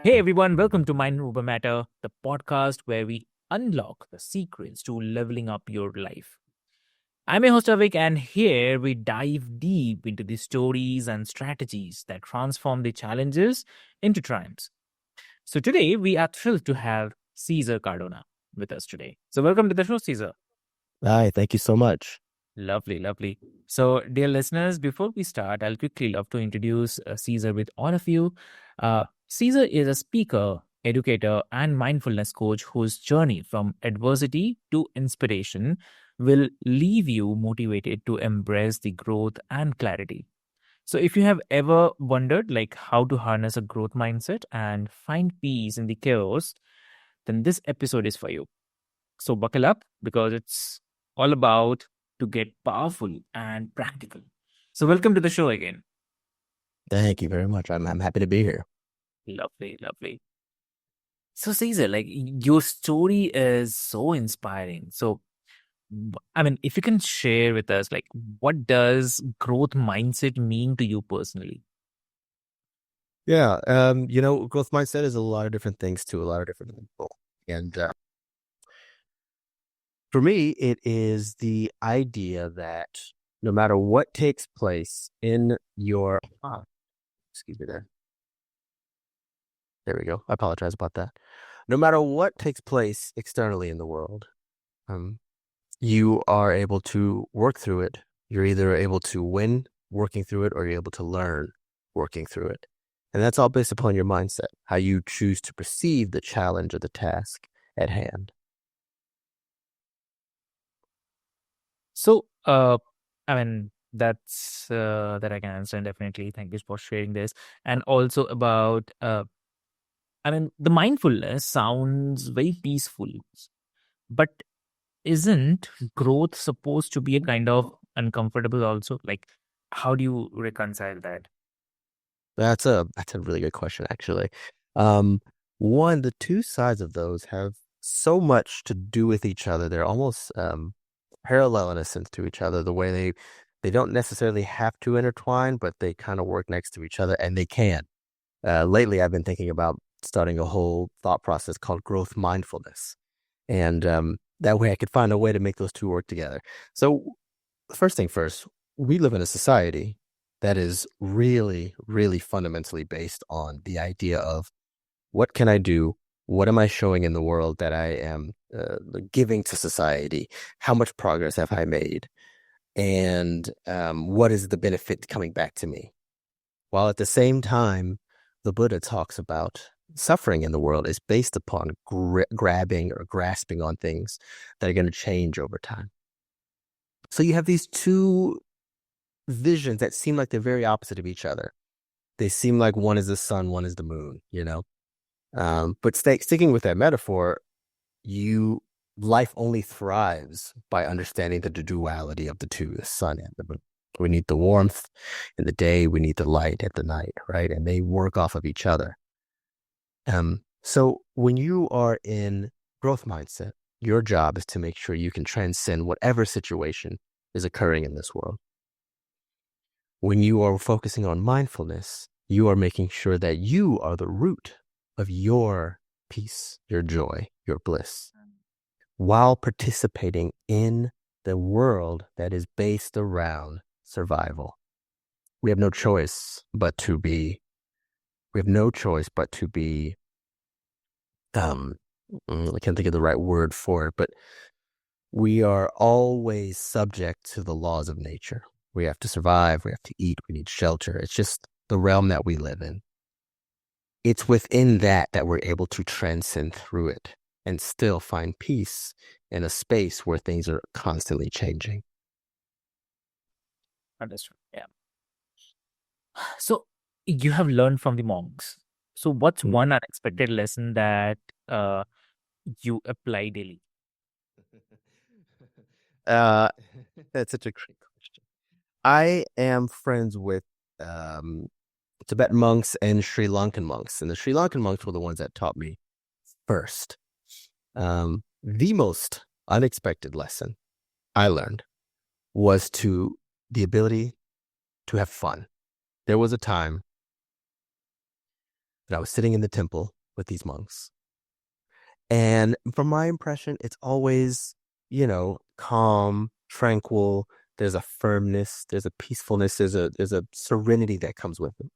Hey everyone, welcome to Mind Over Matter, the podcast where we unlock the secrets to leveling up your life. I'm your host Avik, and here we dive deep into the stories and strategies that transform the challenges into triumphs. So today we are thrilled to have Cesar Cardona with us today. So welcome to the show, Cesar. Hi, thank you so much. Lovely, lovely. So, dear listeners, before we start, I'll quickly love to introduce Caesar with all of you. Caesar is a speaker, educator, and mindfulness coach whose journey from adversity to inspiration will leave you motivated to embrace the growth and clarity. So, if you have ever wondered like how to harness a growth mindset and find peace in the chaos, then this episode is for you. So buckle up because it's all about to get powerful and practical. So welcome to the show again. Thank you very much. I'm happy to be here. Lovely, lovely. So Caesar, like your story is so inspiring. So I mean, if you can share with us, like what does growth mindset mean to you personally? Yeah, growth mindset is a lot of different things to a lot of different people. And for me, it is the idea that no matter what takes place in your excuse me there we go. I apologize about that. No matter what takes place externally in the world, um, you are able to work through it. You're either able to win working through it or you're able to learn working through it. And that's all based upon your mindset, how you choose to perceive the challenge or the task at hand. So I mean that I can understand definitely. Thank you for sharing this. And also about I mean the mindfulness sounds very peaceful, but isn't growth supposed to be a kind of uncomfortable also? Like, how do you reconcile that? That's a really good question, actually. Um, One, the two sides of those have so much to do with each other. They're almost parallel in a sense to each other. The way they don't necessarily have to intertwine, but they kind of work next to each other, and they can. Lately, I've been thinking about starting a whole thought process called growth mindfulness. And that way I could find a way to make those two work together. So, first thing first, we live in a society that is really, really fundamentally based on the idea of what can I do? What am I showing in the world that I am giving to society? How much progress have I made? And what is the benefit coming back to me? While at the same time, the Buddha talks about suffering in the world is based upon grabbing or grasping on things that are going to change over time. So you have these two visions that seem like they're very opposite of each other. They seem like one is the sun, one is the moon, you know? But sticking with that metaphor, life only thrives by understanding the duality of the two, the sun and the moon. We need the warmth in the day, we need the light at the night, right? And they work off of each other. So when you are in growth mindset, your job is to make sure you can transcend whatever situation is occurring in this world. When you are focusing on mindfulness, you are making sure that you are the root of your peace, your joy, your bliss, while participating in the world that is based around survival. We have no choice but to be, we have no choice but to be, I can't think of the right word for it, but we are always subject to the laws of nature. We have to survive, we have to eat, we need shelter. It's just the realm that we live in. It's within that we're able to transcend through it and still find peace in a space where things are constantly changing. Understood. Yeah. So you have learned from the monks. So what's Mm. one unexpected lesson that uh, you apply daily? Uh, that's such a great question. I am friends with um, Tibetan monks and Sri Lankan monks, and the Sri Lankan monks were the ones that taught me first. The most unexpected lesson I learned was the ability to have fun. There was a time that I was sitting in the temple with these monks. And from my impression, it's always, calm, tranquil. There's a firmness, there's a peacefulness, there's a serenity that comes with it.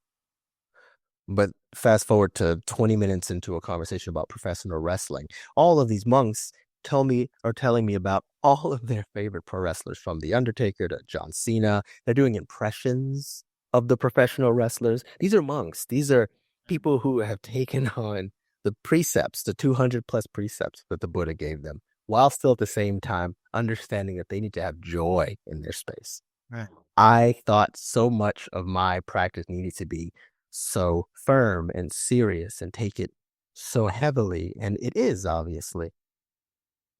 But fast forward to 20 minutes into a conversation about professional wrestling. All of these monks are telling me about all of their favorite pro wrestlers, from The Undertaker to John Cena. They're doing impressions of the professional wrestlers. These are monks. These are people who have taken on the precepts, the 200 plus precepts that the Buddha gave them, while still at the same time understanding that they need to have joy in their space. Right. I thought so much of my practice needed to be so firm and serious and take it so heavily. And it is, obviously.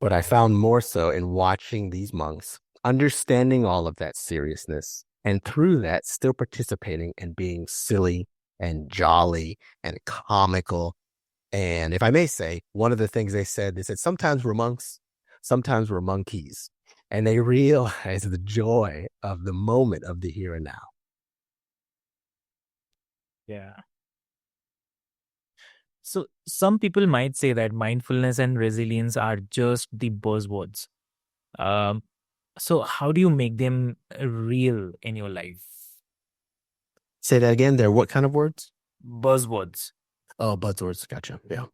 But I found more so in watching these monks, understanding all of that seriousness, and through that, still participating and being silly and jolly and comical. And if I may say, one of the things they said sometimes we're monks, sometimes we're monkeys. And they realize the joy of the moment of the here and now. Yeah. So some people might say that mindfulness and resilience are just the buzzwords. Um, so how do you make them real in your life? Say that again. They're what kind of words? Buzzwords. Oh, buzzwords. Gotcha. Yeah.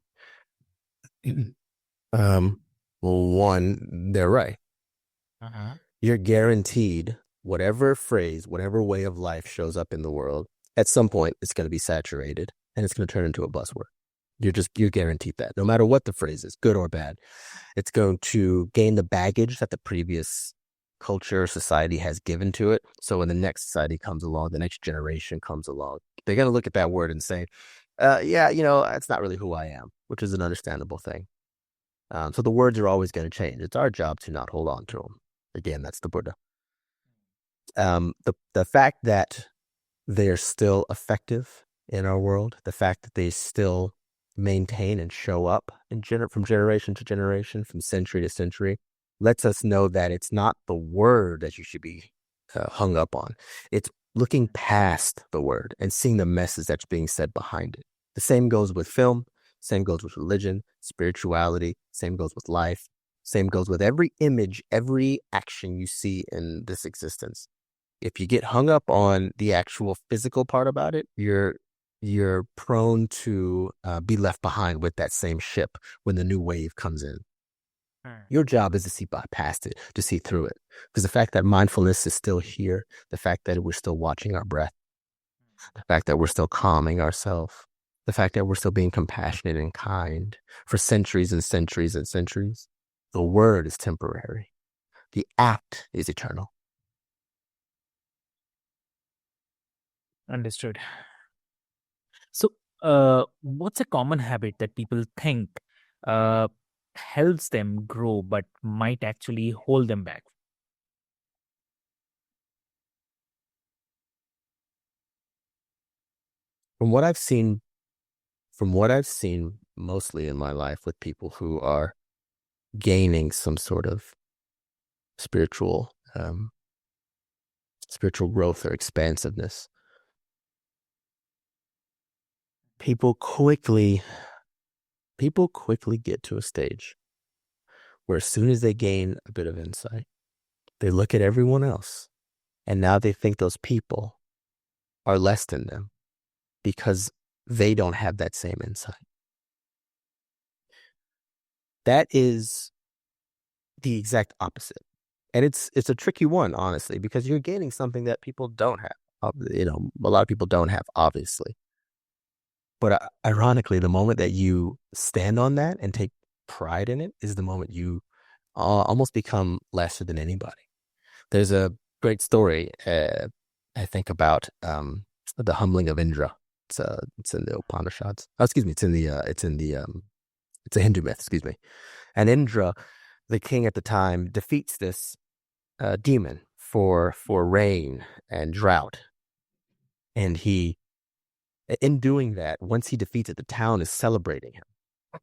Well, one, they're right. Uh-huh. You're guaranteed whatever phrase, whatever way of life shows up in the world, at some point it's going to be saturated and it's going to turn into a buzzword. You're guaranteed that no matter what the phrase is, good or bad, it's going to gain the baggage that the previous culture or society has given to it. So when the next society comes along, the next generation comes along, they're going to look at that word and say, yeah, it's not really who I am, which is an understandable thing. So the words are always going to change. It's our job to not hold on to them. Again, that's the Buddha. The fact that they're still effective in our world, the fact that they still maintain and show up from generation to generation, from century to century, lets us know that it's not the word that you should be hung up on. It's looking past the word and seeing the message that's being said behind it. The same goes with film, same goes with religion, spirituality, same goes with life, same goes with every image, every action you see in this existence. If you get hung up on the actual physical part about it, you're prone to be left behind with that same ship when the new wave comes in. Your job is to see past it, to see through it. Because the fact that mindfulness is still here, the fact that we're still watching our breath, the fact that we're still calming ourselves, the fact that we're still being compassionate and kind for centuries and centuries and centuries, the word is temporary. The act is eternal. Understood. So, what's a common habit that people think uh, helps them grow but might actually hold them back? From what I've seen, mostly in my life with people who are gaining some sort of spiritual growth or expansiveness, people quickly get to a stage where as soon as they gain a bit of insight, they look at everyone else and now they think those people are less than them because they don't have that same insight. That is the exact opposite. And it's a tricky one, honestly, because you're gaining something that people don't have. A lot of people don't have, obviously. But ironically, the moment that you stand on that and take pride in it is the moment you almost become lesser than anybody. There's a great story, I think, about the humbling of Indra. It's in the Upanishads. Oh, excuse me. It's a Hindu myth. Excuse me. And Indra, the king at the time, defeats this demon for rain and drought. And in doing that, once he defeats it, the town is celebrating him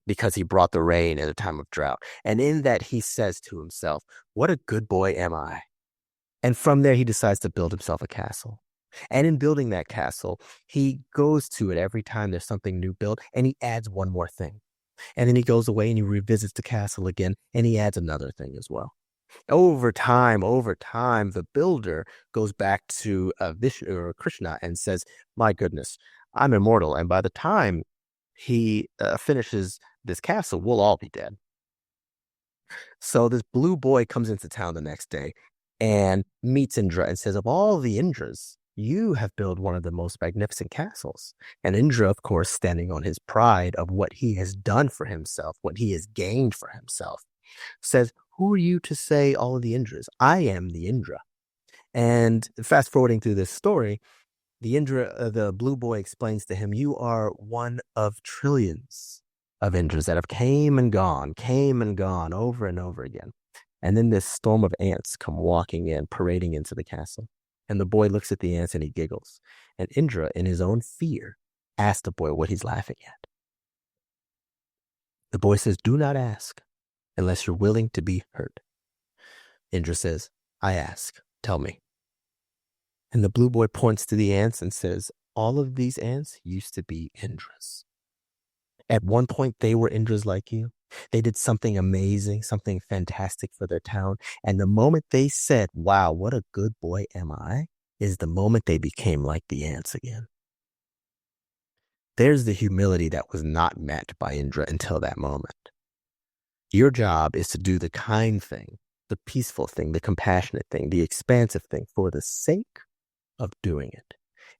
because he brought the rain at a time of drought. And in that, he says to himself, "What a good boy am I." And from there, he decides to build himself a castle. And in building that castle, he goes to it every time there's something new built, and he adds one more thing. And then he goes away and he revisits the castle again, and he adds another thing as well. Over time, the builder goes back to Vishnu or Krishna and says, "My goodness, I'm immortal, and by the time he finishes this castle, we'll all be dead." So this blue boy comes into town the next day and meets Indra and says, "Of all the Indras, you have built one of the most magnificent castles." And Indra, of course, standing on his pride of what he has done for himself, what he has gained for himself, says, "Who are you to say all of the Indras? I am the Indra." And fast forwarding through this story, the blue boy explains to him, "You are one of trillions of Indras that have came and gone over and over again." And then this storm of ants come walking in, parading into the castle. And the boy looks at the ants and he giggles. And Indra, in his own fear, asks the boy what he's laughing at. The boy says, "Do not ask unless you're willing to be hurt." Indra says, "I ask, tell me." And the blue boy points to the ants and says, "All of these ants used to be Indras. At one point, they were Indras like you. They did something amazing, something fantastic for their town. And the moment they said, 'Wow, what a good boy am I,' is the moment they became like the ants again." There's the humility that was not met by Indra until that moment. Your job is to do the kind thing, the peaceful thing, the compassionate thing, the expansive thing for the sake of doing it.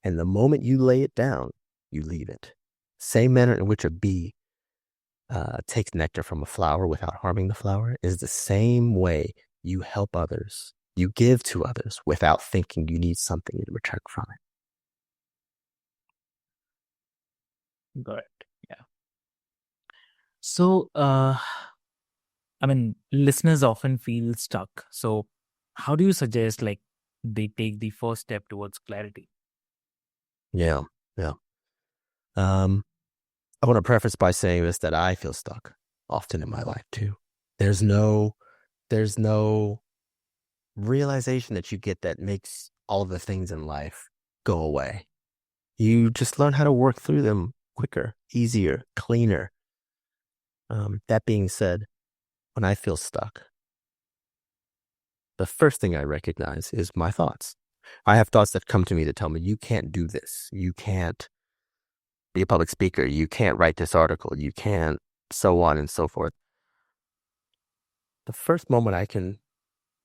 And the moment you lay it down, you leave it. Same manner in which a bee takes nectar from a flower without harming the flower is the same way you help others. You give to others without thinking you need something in return from it. Got it. Yeah. So, I mean, listeners often feel stuck. So, how do you suggest like they take the first step towards clarity? Yeah, yeah. Um, I want to preface by saying this, that I feel stuck often in my life too. There's no, there's no realization that you get that makes all of the things in life go away. You just learn how to work through them quicker, easier, cleaner. That being said, when I feel stuck, the first thing I recognize is my thoughts. I have thoughts that come to me that tell me, "You can't do this. You can't be a public speaker. You can't write this article. You can't," so on and so forth. The first moment I can,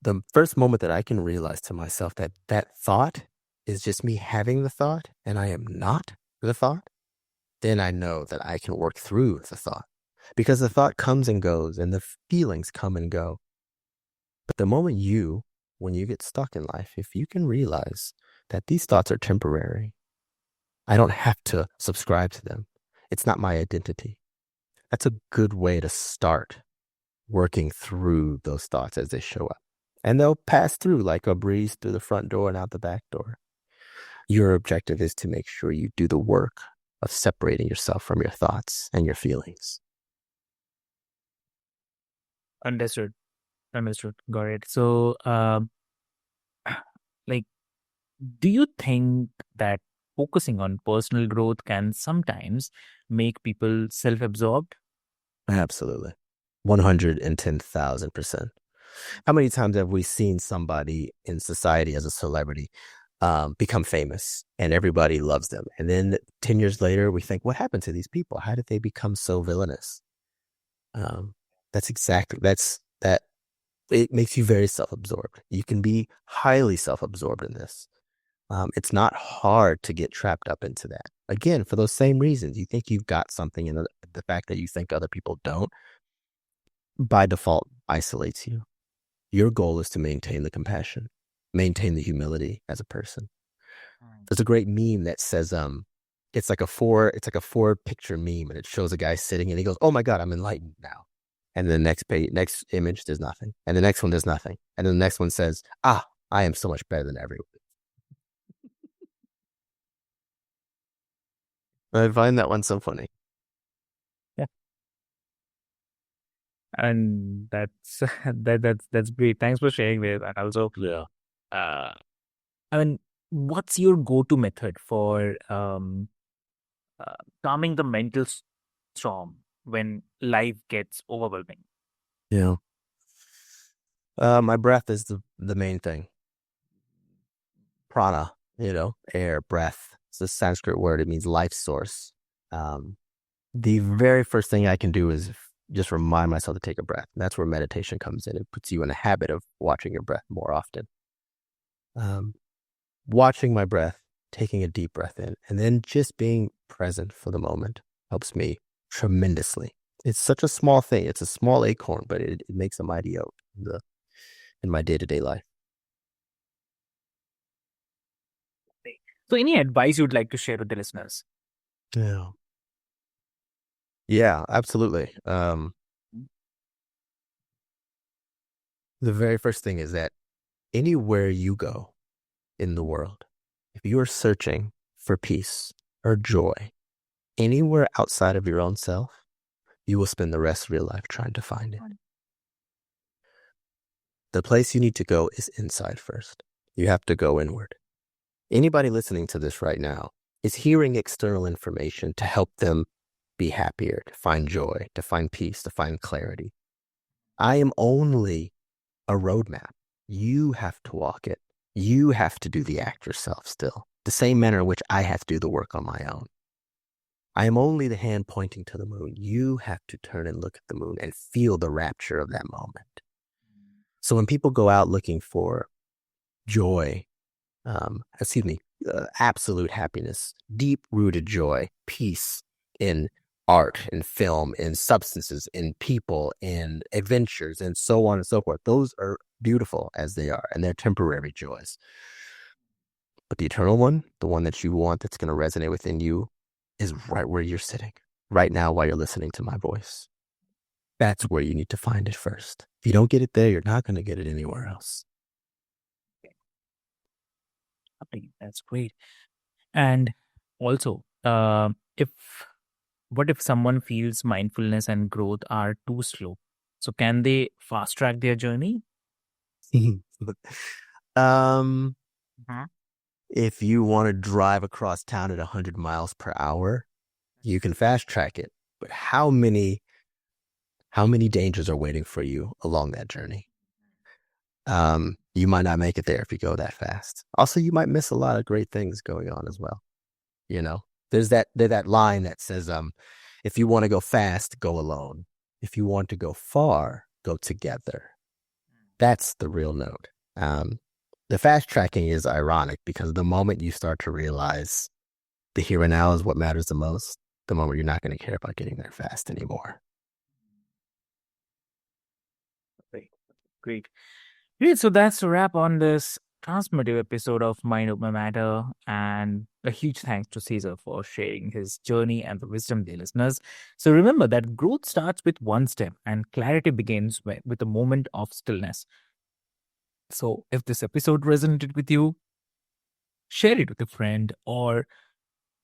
the first moment that I can realize to myself that that thought is just me having the thought and I am not the thought, then I know that I can work through the thought, because the thought comes and goes and the feelings come and go. But the moment when you get stuck in life, if you can realize that these thoughts are temporary, I don't have to subscribe to them. It's not my identity. That's a good way to start working through those thoughts as they show up. And they'll pass through like a breeze through the front door and out the back door. Your objective is to make sure you do the work of separating yourself from your thoughts and your feelings. Understood. Understood. Got it. So, like, do you think that focusing on personal growth can sometimes make people self-absorbed? Absolutely. 110,000%. How many times have we seen somebody in society as a celebrity become famous and everybody loves them? And then 10 years later, we think, what happened to these people? How did they become so villainous? Um, that it makes you very self-absorbed. You can be highly self-absorbed in this. It's not hard to get trapped up into that. Again, for those same reasons, you think you've got something, and the fact that you think other people don't, by default, isolates you. Your goal is to maintain the compassion, maintain the humility as a person. There's a great meme that says, it's like a four picture meme, and it shows a guy sitting and he goes, "Oh my God, I'm enlightened now." And the next page, next image, there's nothing. And the next one, there's nothing. And then the next one says, "Ah, I am so much better than everyone." I find that one so funny. Yeah. And that's that's great. Thanks for sharing this. And also, Yeah. uh, I mean, what's your go-to method for calming the mental storm when life gets overwhelming? Yeah. My breath is the main thing. Prana, air, breath. It's a Sanskrit word. It means life source. Um, the very first thing I can do is just remind myself to take a breath. That's where meditation comes in. It puts you in a habit of watching your breath more often. Um, Watching my breath, taking a deep breath in, and then just being present for the moment helps me tremendously. It's such a small thing. It's a small acorn, but it makes a mighty oak in my day-to-day life. So, any advice you'd like to share with the listeners? Yeah. Yeah, absolutely. The very first thing is that anywhere you go in the world, if you are searching for peace or joy anywhere outside of your own self, you will spend the rest of your life trying to find it. The place you need to go is inside first. You have to go inward. Anybody listening to this right now is hearing external information to help them be happier, to find joy, to find peace, to find clarity. I am only a roadmap. You have to walk it. You have to do the act yourself still, the same manner in which I have to do the work on my own. I am only the hand pointing to the moon. You have to turn and look at the moon and feel the rapture of that moment. So when people go out looking for joy, absolute happiness, deep rooted joy, peace in art, in film, in substances, in people, in adventures, and so on and so forth. Those are beautiful as they are, and they're temporary joys. But the eternal one, the one that you want that's going to resonate within you, is right where you're sitting right now while you're listening to my voice. That's where you need to find it first. If you don't get it there, you're not going to get it anywhere else. Okay, that's great. And also, if what if someone feels mindfulness and growth are too slow? So can they fast track their journey? um, Mhm. if you want to drive across town at 100 miles per hour, you can fast track it. But how many dangers are waiting for you along that journey? You might not make it there if you go that fast. Also, you might miss a lot of great things going on as well. You know, there's that line that says, if you want to go fast, go alone. If you want to go far, go together. That's the real note. The fast tracking is ironic because the moment you start to realize the here and now is what matters the most, the moment you're not going to care about getting there fast anymore. Great. Great. Great. So that's a wrap on this transformative episode of Mind Over Matter. And a huge thanks to Caesar for sharing his journey and the wisdom, dear listeners. So remember that growth starts with one step and clarity begins with a moment of stillness. So if this episode resonated with you, share it with a friend or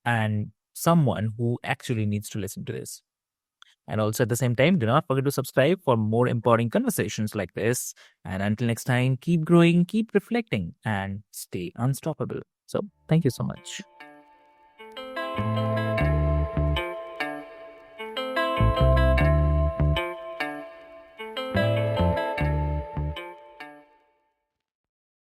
and someone who actually needs to listen to this. And also at the same time, do not forget to subscribe for more empowering conversations like this. And until next time, keep growing, keep reflecting, and stay unstoppable. So thank you so much.